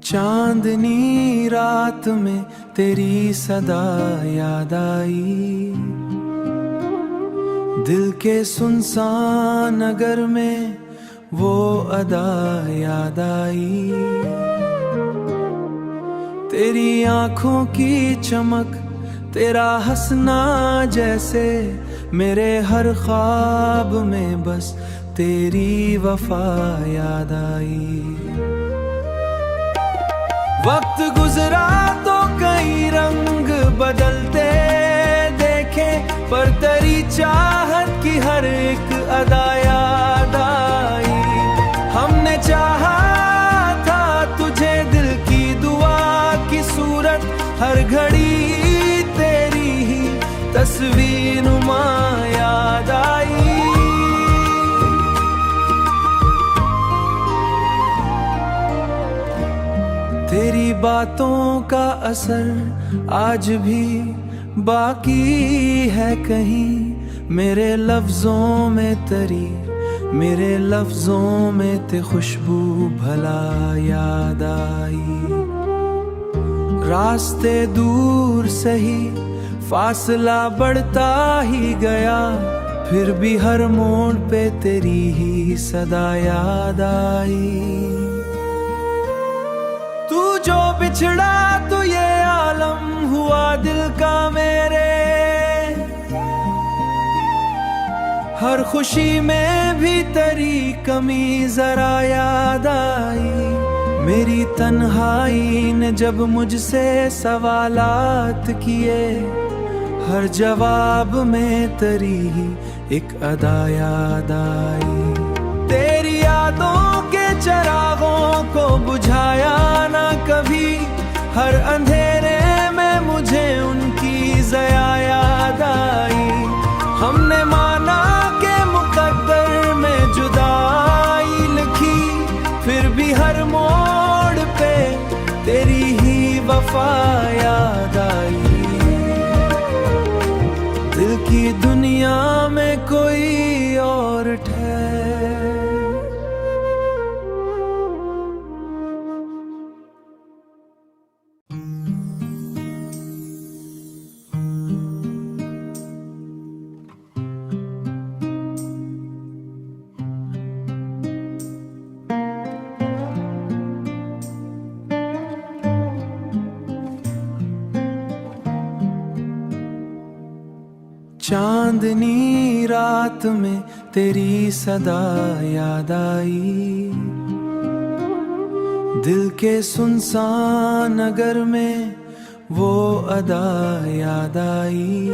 चांदनी रात में तेरी सदा याद आई, दिल के सुनसान नगर में वो अदा याद आई। तेरी आंखों की चमक, तेरा हंसना जैसे मेरे हर ख्वाब में बस तेरी वफा याद आई। वक्त गुजरा तो कई रंग बदलते देखे, पर तेरी चाहत की हर एक अदा याद आई। हमने चाहा था तुझे, दिल की दुआ की सूरत, हर घड़ी तेरी ही तस्वीर नुमा याद आई। तेरी बातों का असर आज भी बाकी है कहीं, मेरे लफ्जों में तेरी, मेरे लफ्जों में ते खुशबू भला याद आई। रास्ते दूर सही, फासला बढ़ता ही गया, फिर भी हर मोड़ पे तेरी ही सदा याद आई। तू जो बिछड़ा तो ये आलम हुआ दिल का मेरे, हर खुशी में भी तेरी कमी जरा याद आई। मेरी तन्हाई ने जब मुझसे सवालात किए, हर जवाब में तेरी ही एक अदा याद आई। तेरी यादों के चिरागों को बुझाया ना कभी, हर अंधेरे में मुझे उनकी ज़या याद आई। हमने माना के मुकद्दर में जुदाई लिखी, फिर भी हर मोड़ पे तेरी ही वफा याद आई। दिल की दुनिया में कोई और ठहर। चांदनी रात में तेरी सदा याद आई, दिल के सुनसान नगर में वो अदा याद आई।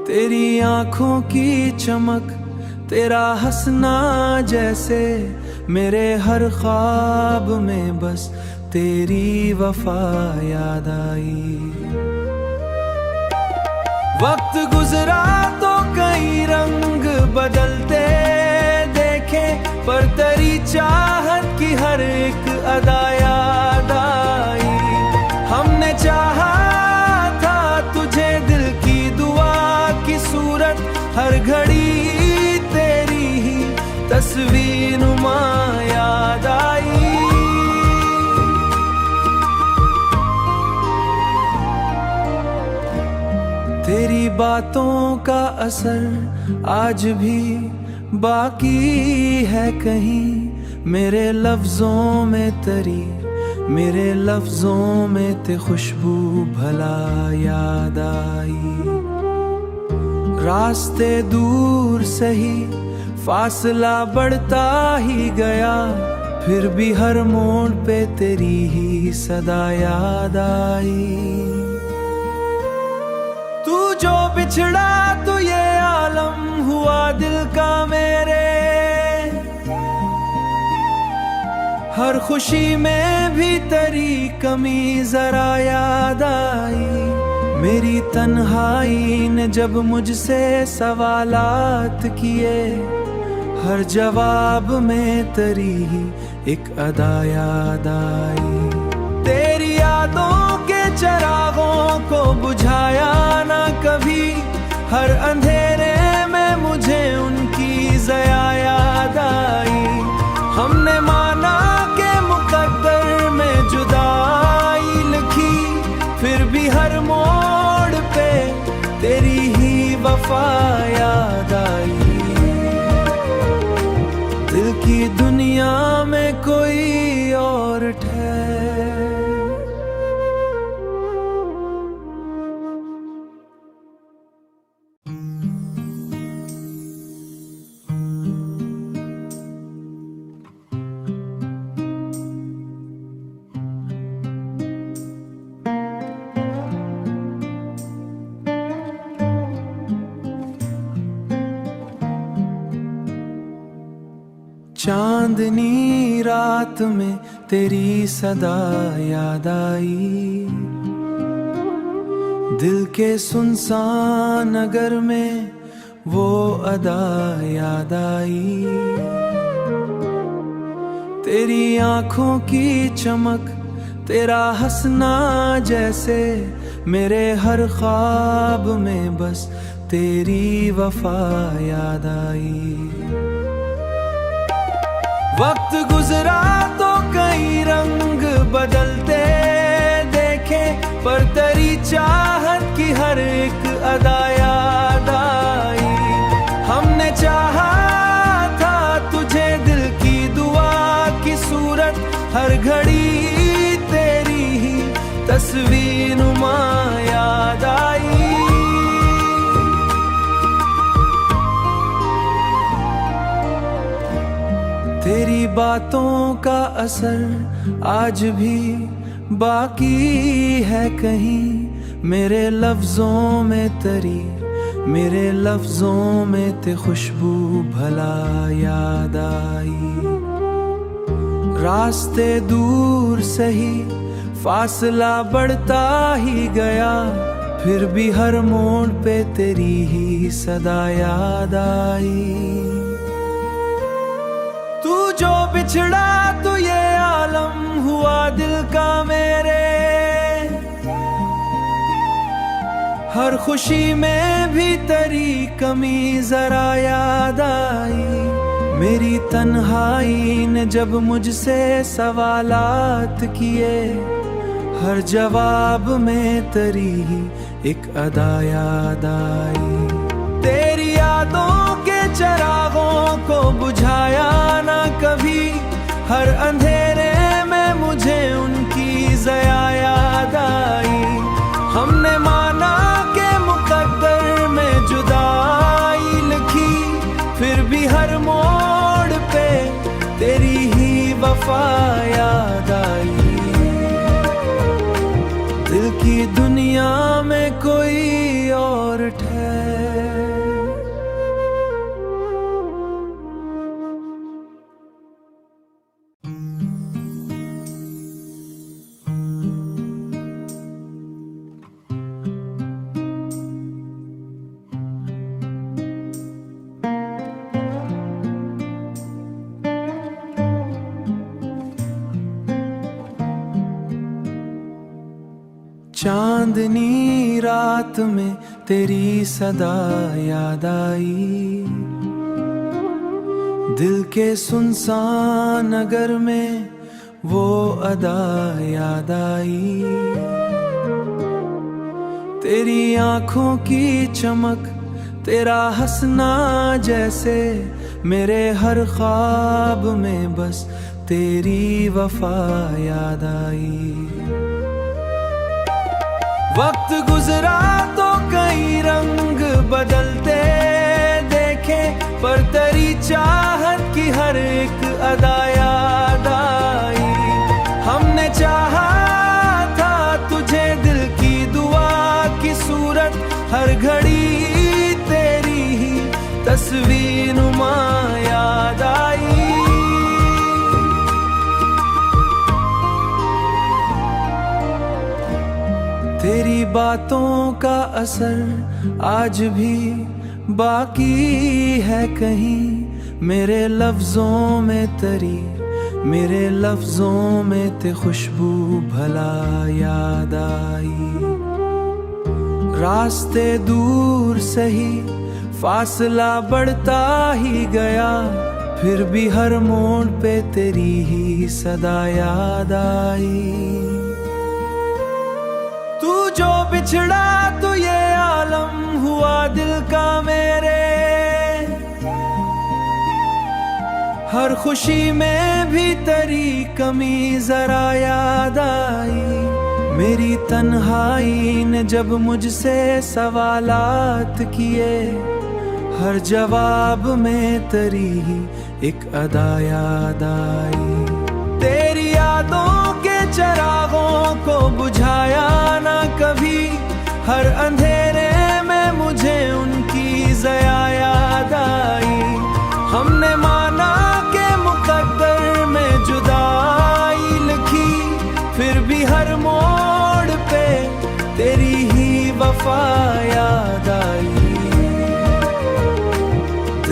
तेरी आंखों की चमक, तेरा हंसना जैसे मेरे हर ख्वाब में बस तेरी वफा याद आई। वक्त गुजरा तो कई रंग बदलते देखे, पर तेरी चाहत की हर एक अदा याद आई। हमने चाहा था तुझे, दिल की दुआ की सूरत, हर घड़ी तेरी ही तस्वीर नुमा याद आई। तेरी बातों का असर आज भी बाकी है कहीं, मेरे लफ्जों में तेरी, मेरे लफ्जों में ते खुशबू भला याद आई। रास्ते दूर सही, फासला बढ़ता ही गया, फिर भी हर मोड़ पे तेरी ही सदा याद आई। तू जो बिछड़ा तो ये आलम हुआ दिल का मेरे, हर खुशी में भी तेरी कमी जरा याद आई। मेरी तन्हाई ने जब मुझसे सवालात किए, हर जवाब में तेरी ही एक अदा याद आई। तेरी यादों के चिरागों को बुझाया ना कभी, हर अंधेरे में मुझे उनकी ज़या याद आई। हमने माना के चांदनी रात में तेरी सदा याद आई, दिल के सुनसान नगर में वो अदा याद आई। तेरी आंखों की चमक, तेरा हंसना जैसे मेरे हर ख्वाब में बस तेरी वफा याद आई। वक्त गुजरा तो कई रंग बदलते देखे, पर तेरी चाहत की हर एक अदा याद आई। हमने चाहा था तुझे, दिल की दुआ की सूरत, हर घड़ी तेरी ही तस्वीर नुमा याद आई। तेरी बातों का असर आज भी बाकी है कहीं, मेरे लफ्जों में तेरी, मेरे लफ्जों में ते खुशबू भला याद आई। रास्ते दूर सही, फासला बढ़ता ही गया, फिर भी हर मोड़ पे तेरी ही सदा याद आई। तू जो बिछड़ा तो ये आलम हुआ दिल का मेरे, हर खुशी में भी तेरी कमी जरा याद आई। मेरी तन्हाई ने जब मुझसे सवालात किए, हर जवाब में तेरी ही एक अदा याद आई। तेरी यादों के चरागों को बुझाया ना कभी, हर अंधेरे में मुझे उनकी ज़या याद आई। हमने माना के मुकद्दर में जुदाई लिखी, फिर भी हर मोड़ पे तेरी ही वफा याद आई। दिल की दुनिया में कोई और ठहर। चांदनी रात में तेरी सदा याद आई, दिल के सुनसान नगर में वो अदा याद आई। तेरी आंखों की चमक, तेरा हंसना जैसे मेरे हर ख्वाब में बस तेरी वफा याद आई। वक्त गुजरा तो कई रंग बदलते देखे, पर तेरी चाहत की हर एक अदा याद आई। हमने चाहा था तुझे, दिल की दुआ की सूरत, हर घड़ी तेरी ही तस्वीर नुमा याद आई। तेरी बातों का असर आज भी बाकी है कहीं, मेरे लफ्जों में तेरी, मेरे लफ्जों में ते खुशबू भला याद आई। रास्ते दूर सही, फासला बढ़ता ही गया, फिर भी हर मोड़ पे तेरी ही सदा याद आई। तू जो बिछड़ा तो ये आलम हुआ दिल का मेरे, हर खुशी में भी तेरी कमी जरा याद आई। मेरी तन्हाई ने जब मुझसे सवालात किए, हर जवाब में तेरी ही एक अदा याद आई। तेरी यादों के चरागों को बुझाया ना कभी, हर अंधेरे में मुझे उनकी ज़या याद आई। हमने माना के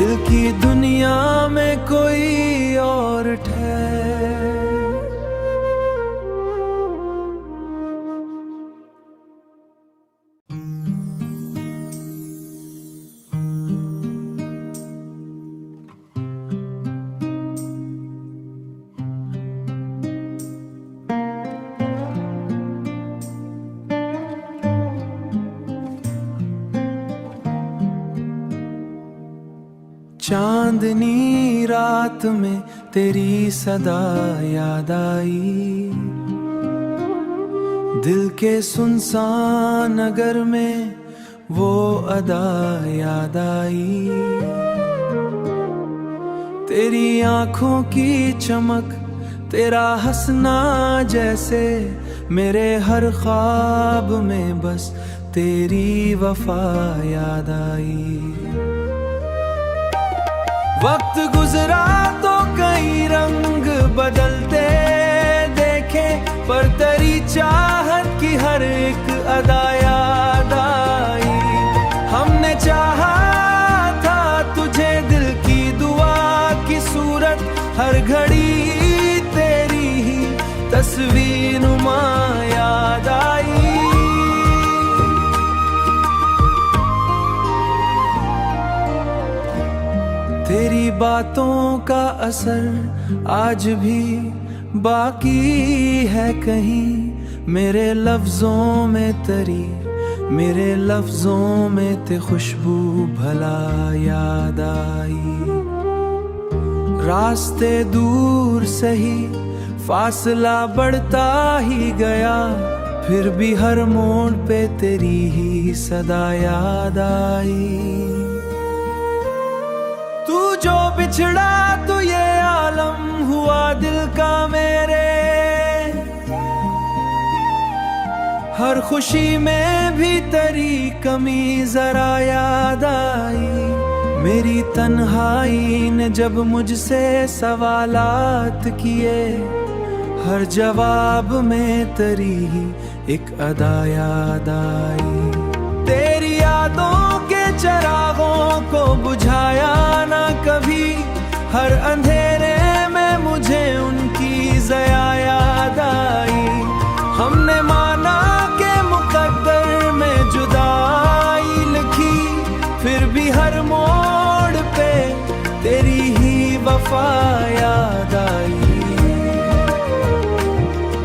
दिल की दुनिया में कोई और ठहर। चांदनी रात में तेरी सदा याद आई, दिल के सुनसान नगर में वो अदा याद आई। तेरी आंखों की चमक, तेरा हंसना जैसे मेरे हर ख्वाब में बस तेरी वफा याद आई। वक्त गुजरा तो कई रंग बदलते देखे, पर तेरी चाहत की हर एक अदा याद आई। हमने चाहा था तुझे, दिल की दुआ की सूरत, हर घड़ी तेरी ही तस्वीर नुमा याद आई। तेरी बातों का असर आज भी बाकी है कहीं, मेरे लफ्जों में तेरी, मेरे लफ्जों में ते खुशबू भला याद आई। रास्ते दूर सही, फासला बढ़ता ही गया, फिर भी हर मोड़ पे तेरी ही सदा याद आई। तू जो बिछड़ा तो ये आलम हुआ दिल का मेरे, हर खुशी में भी तेरी कमी जरा याद आई। मेरी तन्हाई ने जब मुझसे सवालात किए, हर जवाब में तेरी ही एक अदा याद आई। तेरी यादों के चिरागों को बुझाया ना कभी, हर अंधेरे में मुझे उनकी ज़या याद आई। हमने माना के मुकद्दर में जुदाई लिखी, फिर भी हर मोड़ पे तेरी ही वफा याद आई।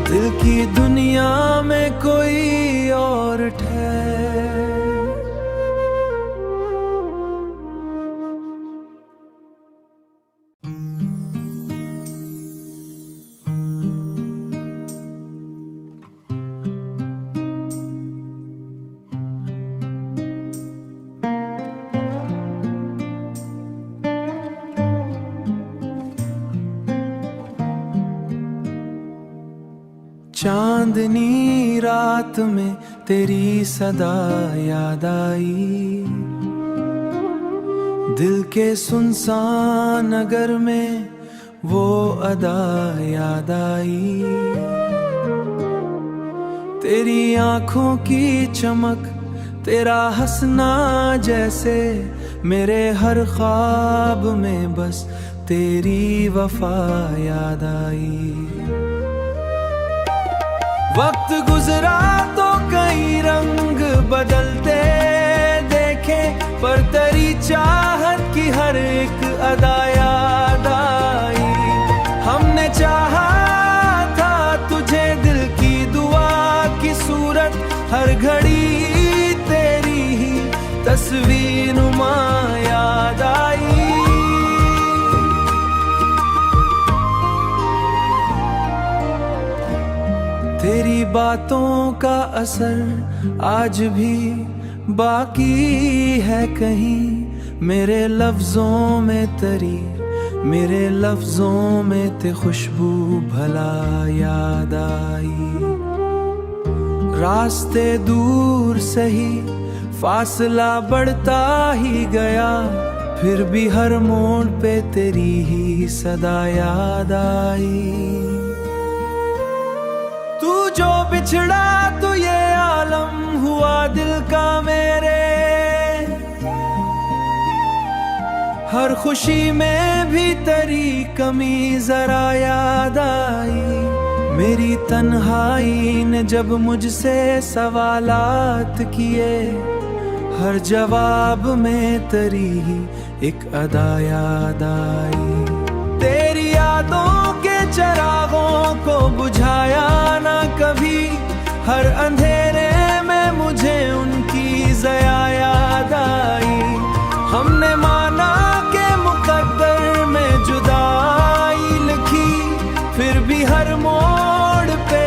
दिल की दुनिया में कोई और ठहर। चांदनी रात में तेरी सदा याद आई, दिल के सुनसान नगर में वो अदा याद आई। तेरी आंखों की चमक, तेरा हंसना जैसे मेरे हर ख्वाब में बस तेरी वफा याद आई। वक्त गुजरा तो कई रंग बदलते देखे, पर तेरी चाहत की हर एक अदा याद आई। हमने चाहा था तुझे, दिल की दुआ की सूरत, हर घड़ी तेरी ही तस्वीर नुमा याद आई। तेरी बातों का असर आज भी बाकी है कहीं, मेरे लफ्जों में तेरी, मेरे लफ्जों में ते खुशबू भला याद आई। रास्ते दूर सही, फासला बढ़ता ही गया, फिर भी हर मोड़ पे तेरी ही सदा याद आई। तू जो बिछड़ा तो ये आलम हुआ दिल का मेरे, हर खुशी में भी तेरी कमी जरा याद आई। मेरी तन्हाई ने जब मुझसे सवालात किए, हर जवाब में तेरी ही एक अदा याद आई। तेरी यादों के चिरागों को बुझाया ना कभी, हर अंधेरे में मुझे उनकी ज़या याद आई। हमने माना के मुकद्दर में जुदाई लिखी, फिर भी हर मोड़ पे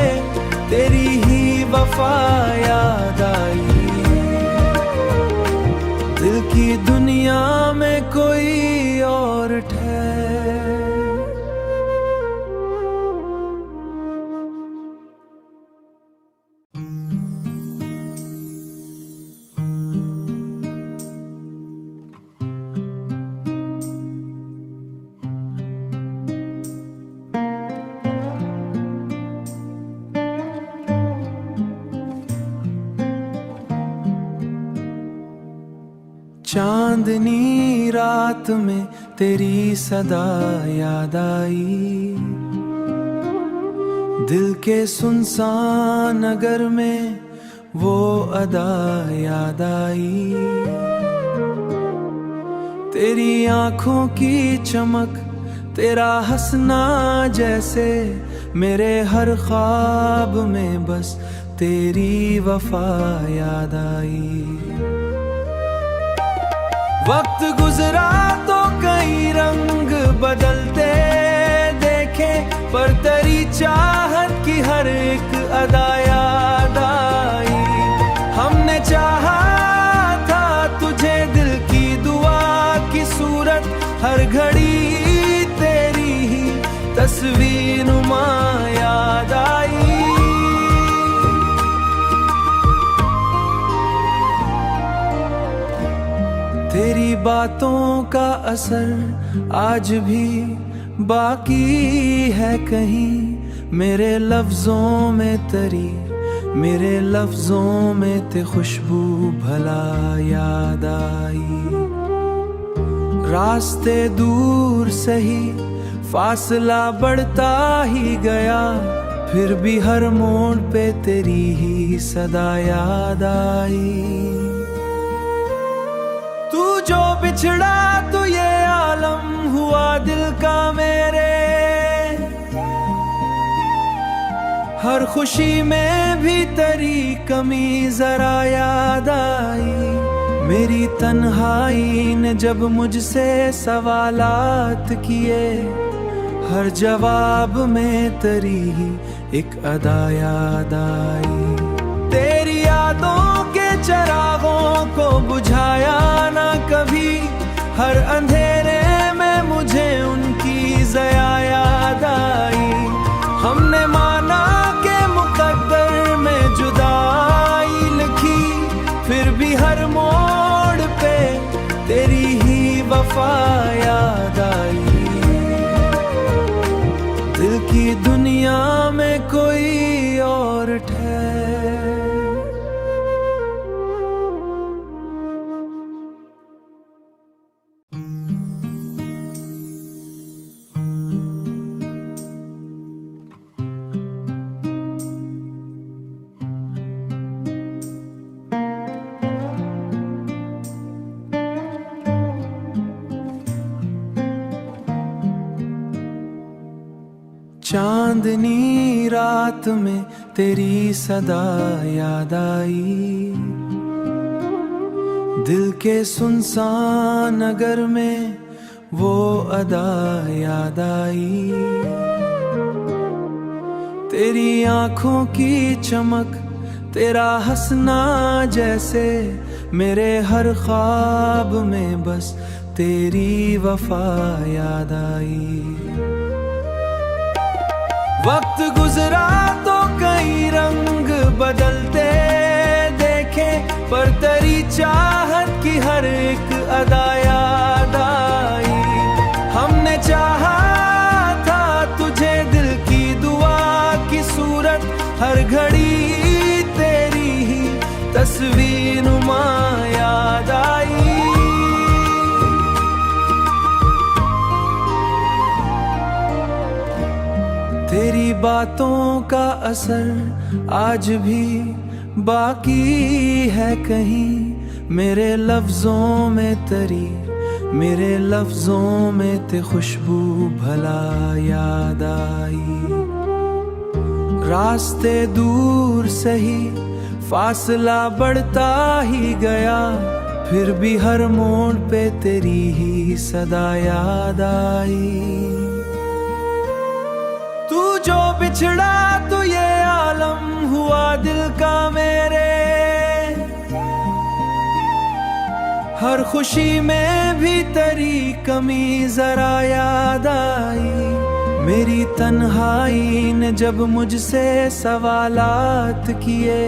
तेरी ही वफा याद आई। दिल की दुनिया में कोई और ठहर। चांदनी रात में तेरी सदा याद आई। दिल के सुनसान नगर में वो अदा याद आई। तेरी आंखों की चमक, तेरा हंसना जैसे मेरे हर ख्वाब में बस तेरी वफा याद आई। वक्त गुजरा तो कई रंग बदलते देखे, पर तेरी चाहत की हर एक अदा याद आई। हमने चाहा था तुझे दिल की दुआ की सूरत, हर घड़ी तेरी ही तस्वीर नुमा याद आई। तेरी बातों का असर आज भी बाकी है कहीं, मेरे लफ्जों में तेरी, मेरे लफ्जों में ते खुशबू भला याद आई। रास्ते दूर सही, फासला बढ़ता ही गया, फिर भी हर मोड़ पे तेरी ही सदा याद आई। तू जो बिछड़ा तो ये आलम हुआ दिल का मेरे, हर खुशी में भी तेरी कमी जरा याद आई। मेरी तन्हाई ने जब मुझसे सवालात किए, हर जवाब में तेरी ही एक अदा याद आई। तेरी यादों के चिरागों को बुझाया ना कभी, हर अंधेरे में मुझे उनकी ज़या याद आई। हमने माना के मुकद्दर में जुदाई लिखी, फिर भी हर मोड़ पे तेरी ही वफा याद आई। दिल की दुनिया में कोई और ठहर। चांदनी रात में तेरी सदा याद आई। दिल के सुनसान नगर में वो अदा याद आई। तेरी आंखों की चमक, तेरा हंसना जैसे मेरे हर ख्वाब में बस तेरी वफा याद आई। वक्त गुजरा तो कई रंग बदलते देखे, पर तेरी चाहत की हर एक अदा याद आई। हमने चाहा था तुझे दिल की दुआ की सूरत, हर घड़ी तेरी ही तस्वीर नुमा याद आई। तेरी बातों का असर आज भी बाकी है कहीं। मेरे लफ्जों में तेरी, मेरे लफ्जों में ते खुशबू भला याद आई। रास्ते दूर सही, फासला बढ़ता ही गया, फिर भी हर मोड़ पे तेरी ही सदा याद आई। तू जो बिछड़ा तो ये आलम हुआ दिल का मेरे, हर खुशी में भी तेरी कमी जरा याद आई। मेरी तन्हाई ने जब मुझसे सवालात किए,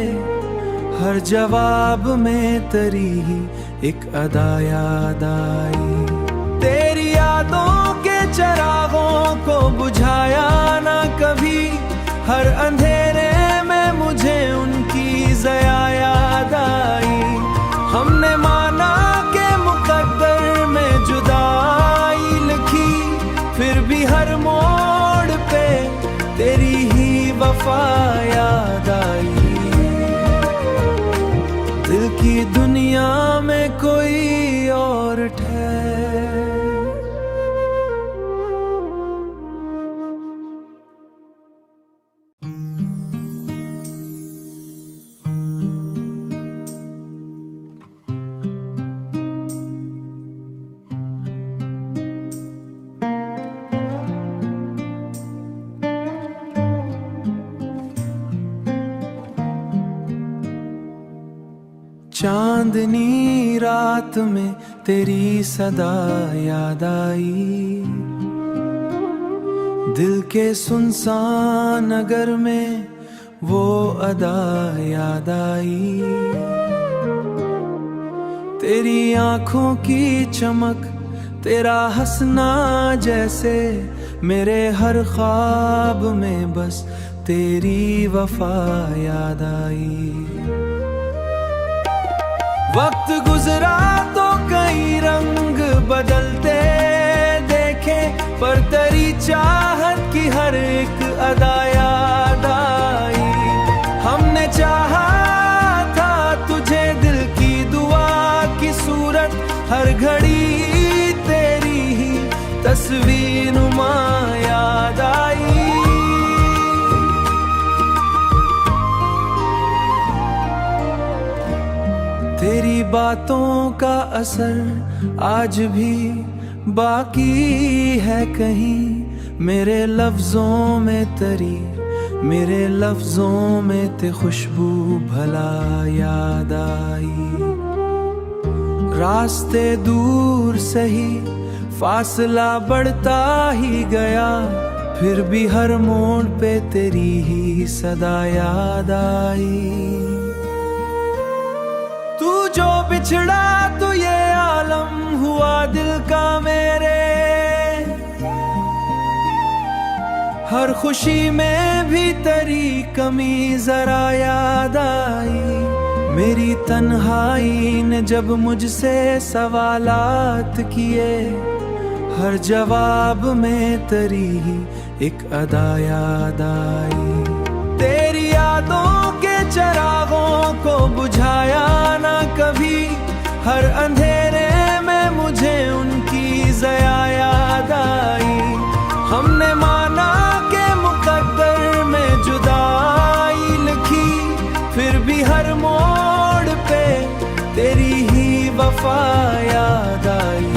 हर जवाब में तेरी ही एक अदा याद आई। तेरी यादों के चिरागों को बुझाया ना कभी, हर अंधेरे में मुझे उनकी ज़या याद आई। हमने माना के मुकद्दर में जुदाई लिखी, फिर भी हर मोड़ पे तेरी ही वफा याद आई। दिल की दुनिया में कोई और ठहर। चांदनी रात में तेरी सदा याद आई। दिल के सुनसान नगर में वो अदा याद आई। तेरी आंखों की चमक, तेरा हंसना जैसे मेरे हर ख्वाब में बस तेरी वफा याद आई। वक्त गुजरा तो कई रंग बदलते देखे, पर तेरी चाहत की हर एक अदा याद आई। हमने चाहा था तुझे दिल की दुआ की सूरत, हर घड़ी तेरी ही तस्वीर नुमा याद आई। तेरी बातों का असर आज भी बाकी है कहीं। मेरे लफ्जों में तेरी, मेरे लफ्जों में ते खुशबू भला याद आई। रास्ते दूर सही, फासला बढ़ता ही गया, फिर भी हर मोड़ पे तेरी ही सदा याद आई। तू जो बिछड़ा तो ये आलम हुआ दिल का मेरे, हर खुशी में भी तेरी कमी जरा याद आई। मेरी तन्हाई ने जब मुझसे सवालात किए, हर जवाब में तेरी ही एक अदा याद आई। तेरी यादों के चिरागों को बुझाया ना कभी, हर अंधेरे में मुझे उनकी ज़या याद आई। हमने माना के मुकद्दर में जुदाई लिखी, फिर भी हर मोड़ पे तेरी ही वफा याद आई।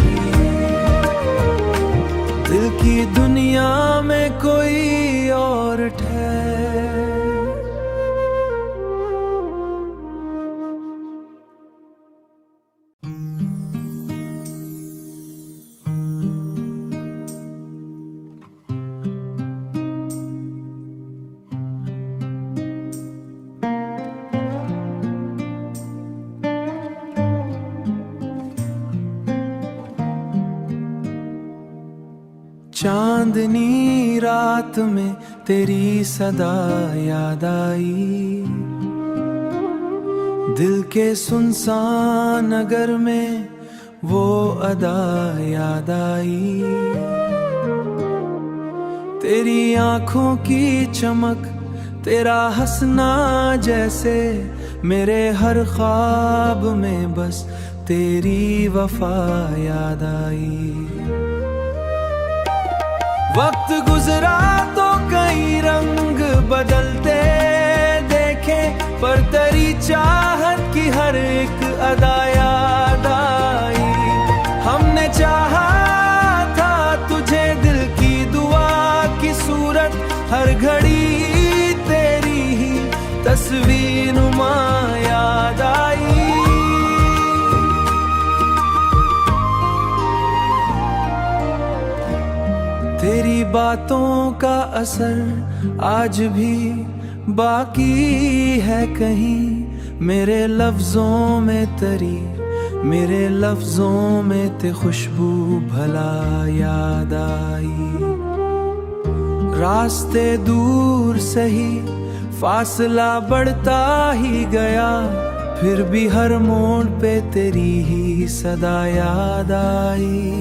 दिल की दुनिया में कोई और ठहर। चांदनी रात में तेरी सदा याद आई। दिल के सुनसान नगर में वो अदा याद आई। तेरी आंखों की चमक, तेरा हंसना जैसे मेरे हर ख्वाब में बस तेरी वफा याद आई। वक्त गुजरा तो कई रंग बदलते देखे, पर तेरी चाहत की हर एक अदा याद आई। हमने चाहा था तुझे, दिल की दुआ की सूरत, हर घड़ी तेरी ही तस्वीर नुमा याद आई। तेरी बातों का असर आज भी बाकी है कहीं, मेरे लफ्जों में तेरी, मेरे लफ्जों में ते खुशबू भला याद आई। रास्ते दूर सही, फासला बढ़ता ही गया, फिर भी हर मोड़ पे तेरी ही सदा याद आई।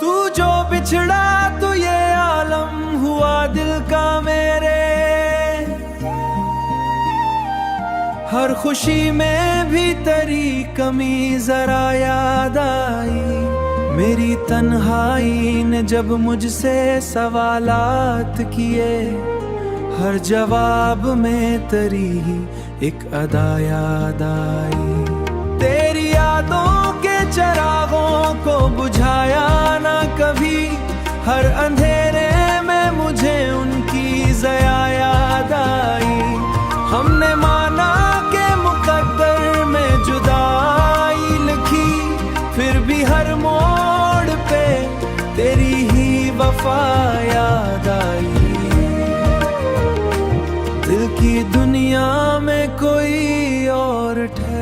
तू जो बिछड़ा तो ये आलम हुआ दिल का मेरे, हर खुशी में भी तेरी कमी जरा याद आई। मेरी तन्हाई ने जब मुझसे सवालात किए, हर जवाब में तेरी ही एक अदा याद आई। तेरी यादों के चिरागों को बुझाया ना कभी, हर अंधेरे में मुझे उनकी ज़या याद आई। हमने माना के मुकद्दर में जुदाई लिखी, फिर भी हर मोड़ पे तेरी ही वफा याद आई। दिल की दुनिया में कोई और ठहर,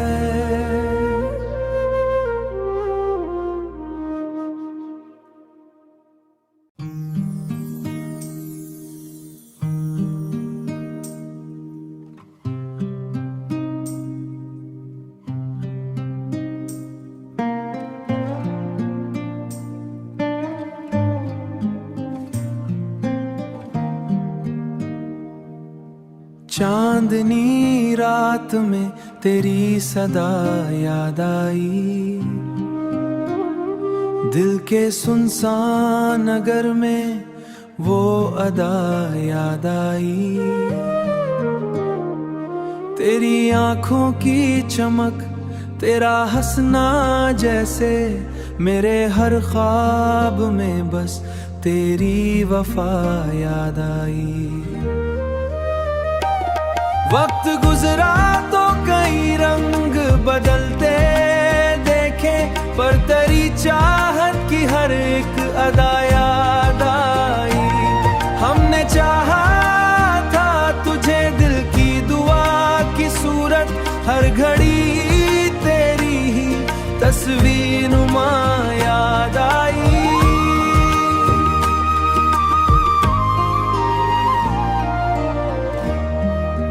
चांदनी रात में तेरी सदा याद आई। दिल के सुनसान नगर में वो अदा याद आई। तेरी आंखों की चमक, तेरा हंसना जैसे मेरे हर ख्वाब में बस तेरी वफा याद आई। वक्त गुजरा तो कई रंग बदलते देखे, पर तेरी चाहत की हर एक अदा याद आई। हमने चाहा था तुझे, दिल की दुआ की सूरत, हर घड़ी तेरी ही तस्वीर नुमा याद आई।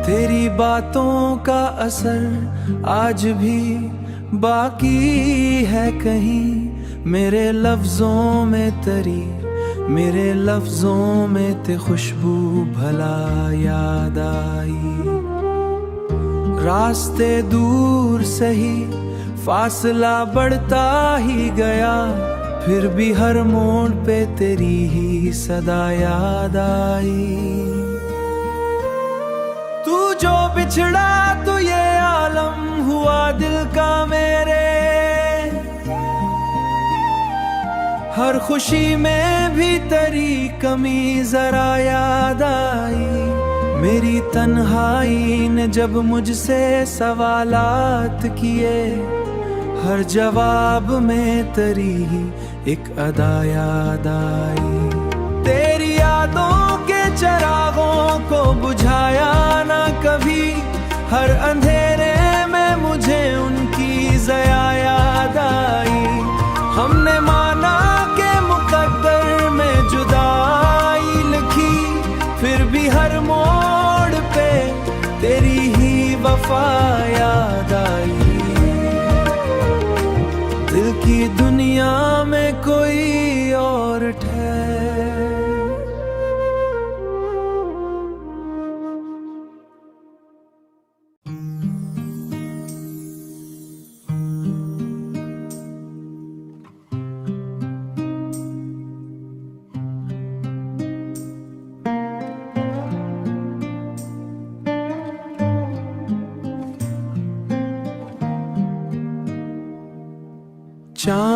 तेरी बातों का असर आज भी बाकी है कहीं, मेरे लफ्जों में तेरी, मेरे लफ्जों में ते खुशबू भला याद आई। रास्ते दूर सही, फासला बढ़ता ही गया, फिर भी हर मोड़ पे तेरी ही सदा याद आई। तू जो बिछड़ा तो ये आलम हुआ दिल का मेरे, हर खुशी में भी तेरी कमी जरा याद आई। मेरी तन्हाई ने जब मुझसे सवालात किए, हर जवाब में तेरी ही एक अदा याद आई। तेरी यादों के चिरागों को बुझाया ना कभी, हर अंधेरे में मुझे उनकी ज़या याद आई। हमने माना के मुकद्दर में जुदाई लिखी, फिर भी हर मोड़ पे तेरी ही वफा याद आई। दिल की दुनिया में कोई और ठहर,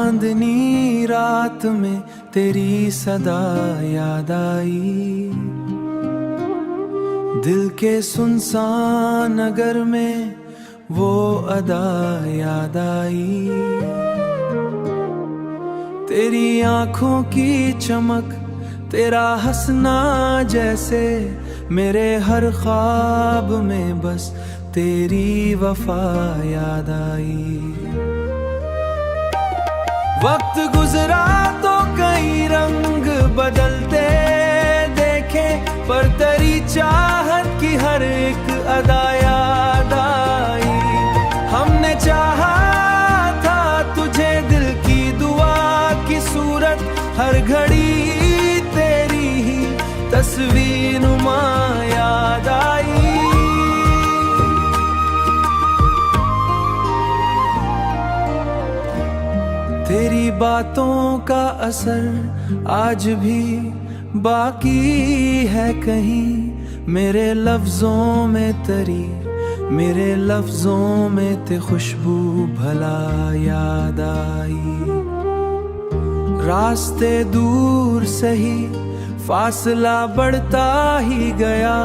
चांदनी रात में तेरी सदा याद आई, दिल के सुनसान नगर में वो अदा याद आई। तेरी आंखों की चमक, तेरा हंसना जैसे मेरे हर ख्वाब में बस तेरी वफा याद आई। वक्त गुजरा तो कई रंग बदलते देखे, पर तेरी चाहत की हर एक अदा याद आई। हमने चाहा था तुझे, दिल की दुआ की सूरत, हर घड़ी तेरी ही तस्वीर नुमा याद आई। तेरी बातों का असर आज भी बाकी है कहीं, मेरे लफ्जों में तेरी, मेरे लफ्जों में ते खुशबू भला याद आई। रास्ते दूर सही, फासला बढ़ता ही गया,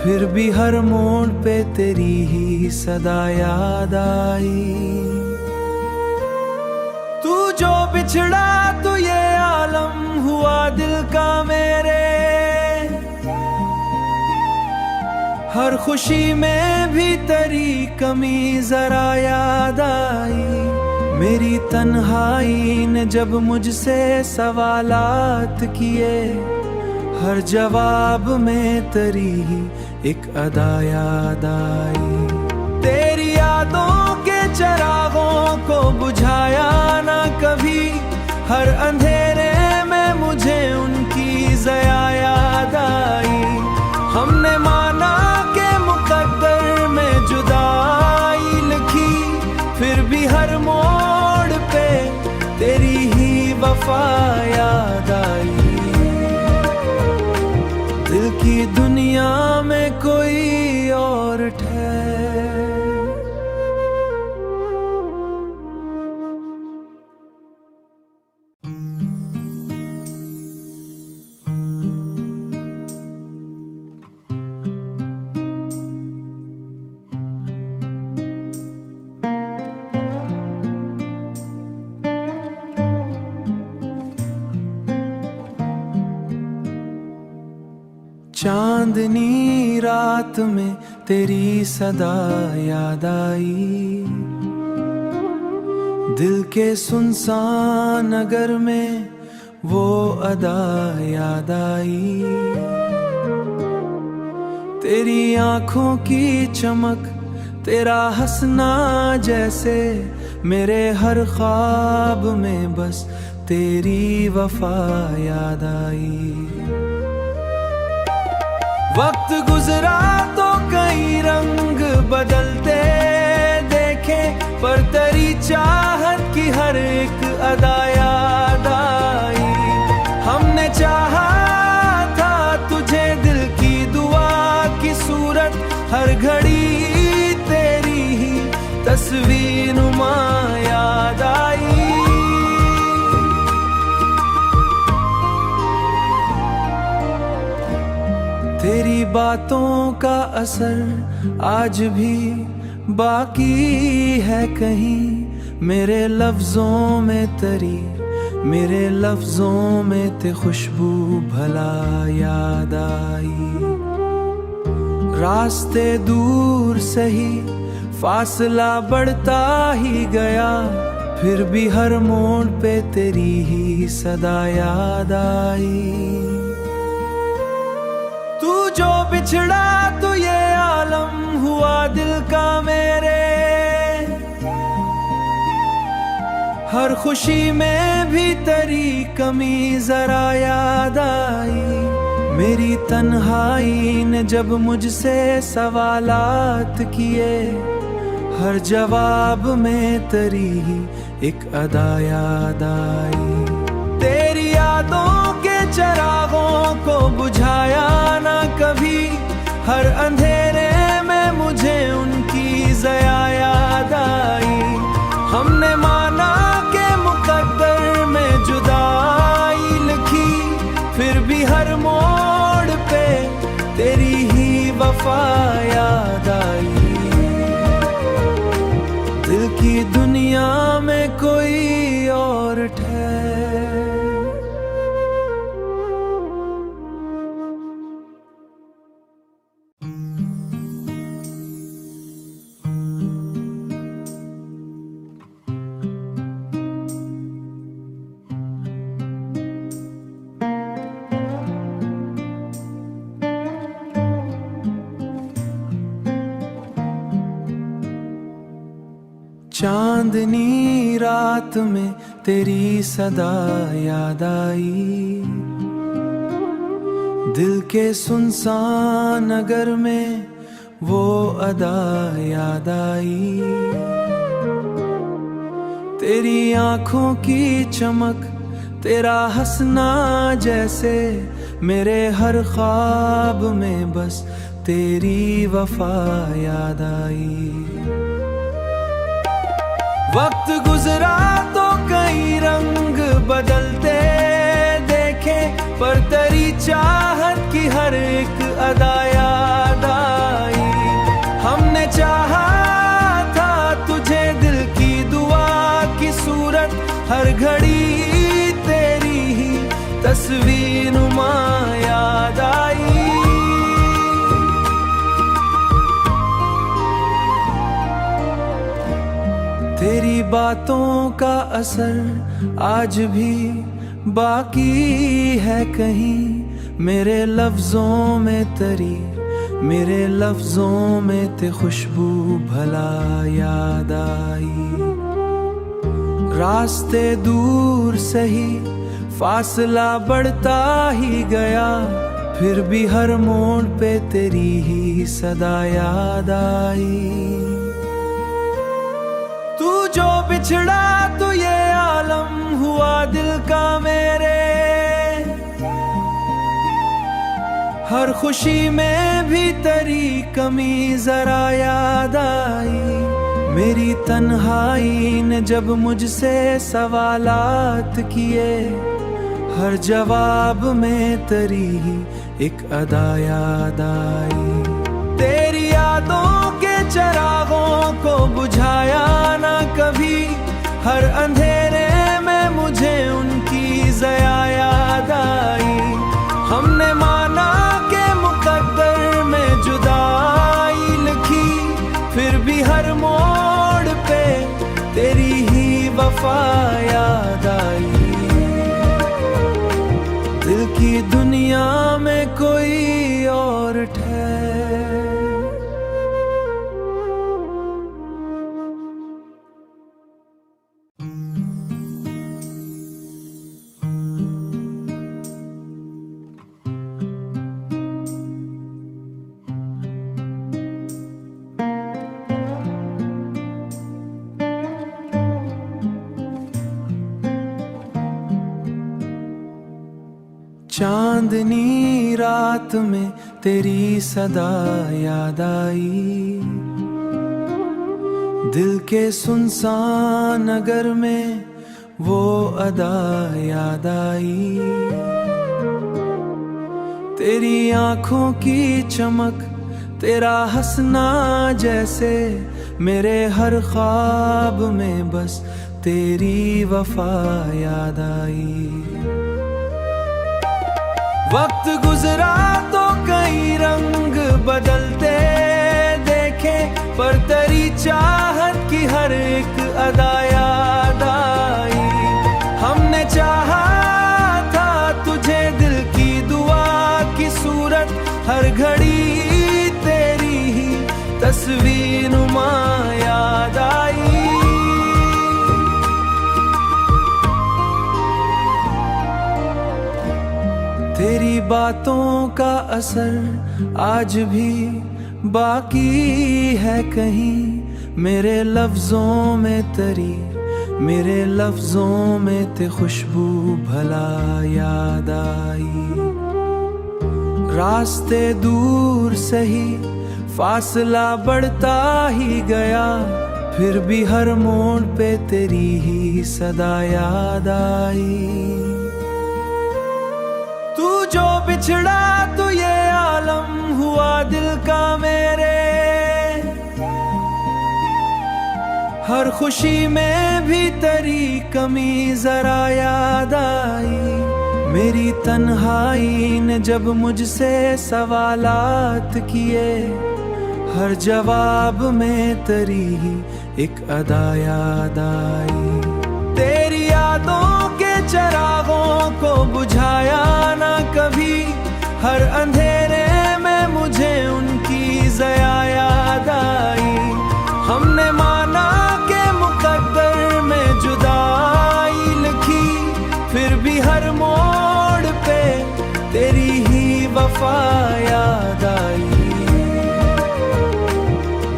फिर भी हर मोड़ पे तेरी ही सदा याद आई। तू जो बिछड़ा तो ये आलम हुआ दिल का मेरे, हर खुशी में भी तेरी कमी जरा याद आई। मेरी तन्हाई ने जब मुझसे सवालात किए, हर जवाब में तेरी ही एक अदा याद आई। तेरी यादों के चिरागों को बुझाया ना कभी, हर अंधेरे में मुझे उनकी ज़या याद आई। हमने माना के मुकद्दर में जुदाई लिखी, फिर भी हर मोड़ पे तेरी ही वफा याद आई। दिल की दुनिया में कोई और ठहर। चांदनी रात में तेरी सदा याद आई, दिल के सुनसान नगर में वो अदा याद आई। तेरी आंखों की चमक, तेरा हंसना जैसे मेरे हर ख्वाब में बस तेरी वफा याद आई। वक्त गुजरा तो कई रंग बदलते देखे, पर तेरी चाहत की हर एक अदा याद आई। हमने चाहा था तुझे, दिल की दुआ की सूरत, हर घड़ी तेरी ही तस्वीर नुमा याद आई। तेरी बातों का असर आज भी बाकी है कहीं, मेरे लफ्जों में तेरी, मेरे लफ्जों में ते खुशबू भला याद आई। रास्ते दूर सही, फासला बढ़ता ही गया, फिर भी हर मोड़ पे तेरी ही सदा याद आई। तू जो बिछड़ा तो ये आलम हुआ दिल का मेरे, हर खुशी में भी तेरी कमी जरा याद आई। मेरी तन्हाई ने जब मुझसे सवालात किए, हर जवाब में तेरी ही एक अदा याद आई। तेरी यादों के चिरागों को बुझाया ना कभी, हर अंधेरे में मुझे उनकी ज़या याद आई। हमने माना के मुकद्दर वफा याद आई। दिल की दुनिया में कोई और ठहर। चांदनी रात में तेरी सदा याद आई। दिल के सुनसान नगर में वो अदा याद आई। तेरी आंखों की चमक, तेरा हंसना जैसे मेरे हर ख्वाब में बस तेरी वफा याद आई। वक्त गुजरा तो कई रंग बदलते देखे, पर तेरी चाहत की हर एक अदा याद आई। हमने चाहा था तुझे, दिल की दुआ की सूरत, हर घड़ी तेरी ही तस्वीर नुमा याद आई। तेरी बातों का असर आज भी बाकी है कहीं। मेरे लफ्जों में तेरी, मेरे लफ्जों में ते खुशबू भला याद आई। रास्ते दूर सही, फासला बढ़ता ही गया, फिर भी हर मोड़ पे तेरी ही सदा याद आई। तू जो बिछड़ा तो ये आलम हुआ दिल का मेरे, हर खुशी में भी तेरी कमी जरा याद आई। मेरी तन्हाई ने जब मुझसे सवालात किए, हर जवाब में तेरी ही एक अदा याद आई। तेरी यादों के चिरागों को बुझाया ना कभी, हर अंधेरे में मुझे उनकी ज़या याद आई। हमने माना के मुकद्दर में जुदाई लिखी, फिर भी हर मोड़ पे तेरी ही वफा याद आई। दिल की दुनिया में कोई और ठहर। चांदनी रात में तेरी सदा याद आई। दिल के सुनसान नगर में वो अदा याद आई। तेरी आंखों की चमक, तेरा हंसना जैसे मेरे हर ख्वाब में बस तेरी वफा याद आई। वक्त गुजरा तो कई रंग बदलते देखे, पर तेरी चाहत की हर एक अदा याद आई। हमने चाहा था तुझे, दिल की दुआ की सूरत, हर घड़ी तेरी ही तस्वीर नुमा याद आई। तेरी बातों का असर आज भी बाकी है कहीं। मेरे लफ्जों में तेरी, मेरे लफ्जों में ते खुशबू भला याद आई। रास्ते दूर सही, फासला बढ़ता ही गया, फिर भी हर मोड़ पे तेरी ही सदा याद आई। तू जो बिछड़ा तो ये आलम हुआ हुआ दिल का मेरे, हर खुशी में भी तेरी कमी जरा याद आई। मेरी तन्हाई ने जब मुझसे सवालात किए, हर जवाब में तेरी ही एक अदा याद आई। तेरी यादों के चिरागों को बुझाया ना कभी, हर अंधेरे में मुझे उनकी ज़या याद आई। हमने माना के मुकद्दर में जुदाई लिखी, फिर भी हर मोड़ पे तेरी ही वफा याद आई।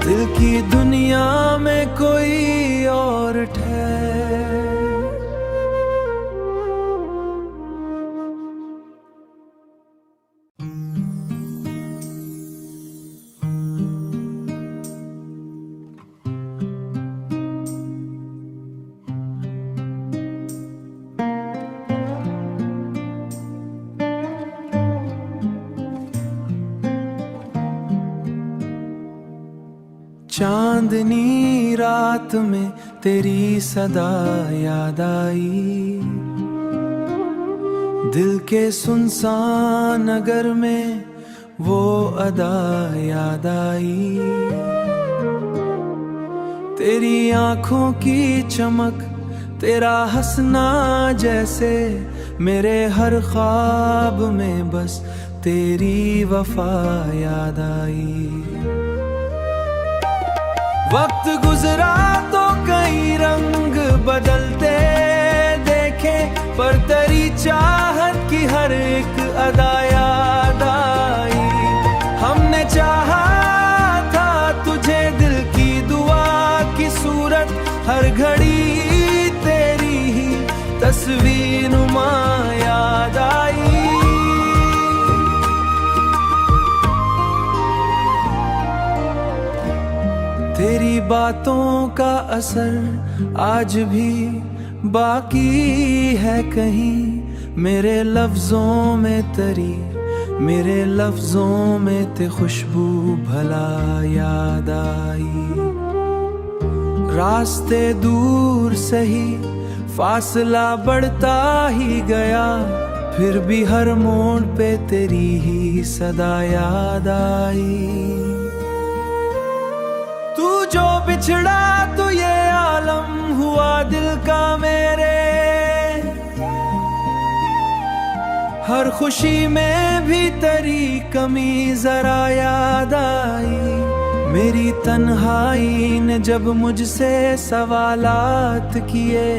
दिल की दुनिया में कोई और ठहर। चांदनी रात में तेरी सदा याद आई, दिल के सुनसान नगर में वो अदा याद आई। तेरी आंखों की चमक, तेरा हंसना जैसे मेरे हर ख्वाब में बस तेरी वफा याद आई। वक्त गुजरा तो कई रंग बदलते देखे, पर तेरी चाहत की हर एक अदा याद आई। हमने चाहा था तुझे दिल की दुआ की सूरत, हर घड़ी तेरी ही तस्वीर नुमा याद आई। तेरी बातों का असर आज भी बाकी है कहीं, मेरे लफ्जों में तेरी, मेरे लफ्जों में ते खुशबू भला याद आई। रास्ते दूर सही, फासला बढ़ता ही गया, फिर भी हर मोड़ पे तेरी ही सदा याद आई। तू जो बिछड़ा तो ये आलम हुआ दिल का मेरे, हर खुशी में भी तेरी कमी जरा याद आई। मेरी तन्हाई ने जब मुझसे सवालात किए,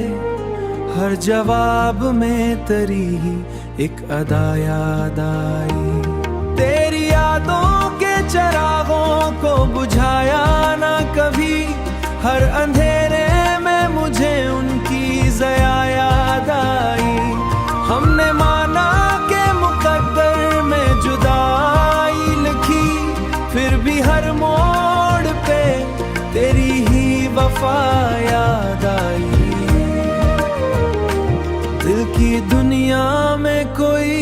हर जवाब में तेरी ही एक अदा याद आई। तेरी यादों के चिरागों को बुझाया ना कभी, हर अंधेरे में मुझे उनकी ज़या याद आई। हमने माना के मुकद्दर में जुदाई लिखी, फिर भी हर मोड़ पे तेरी ही वफा याद आई। दिल की दुनिया में कोई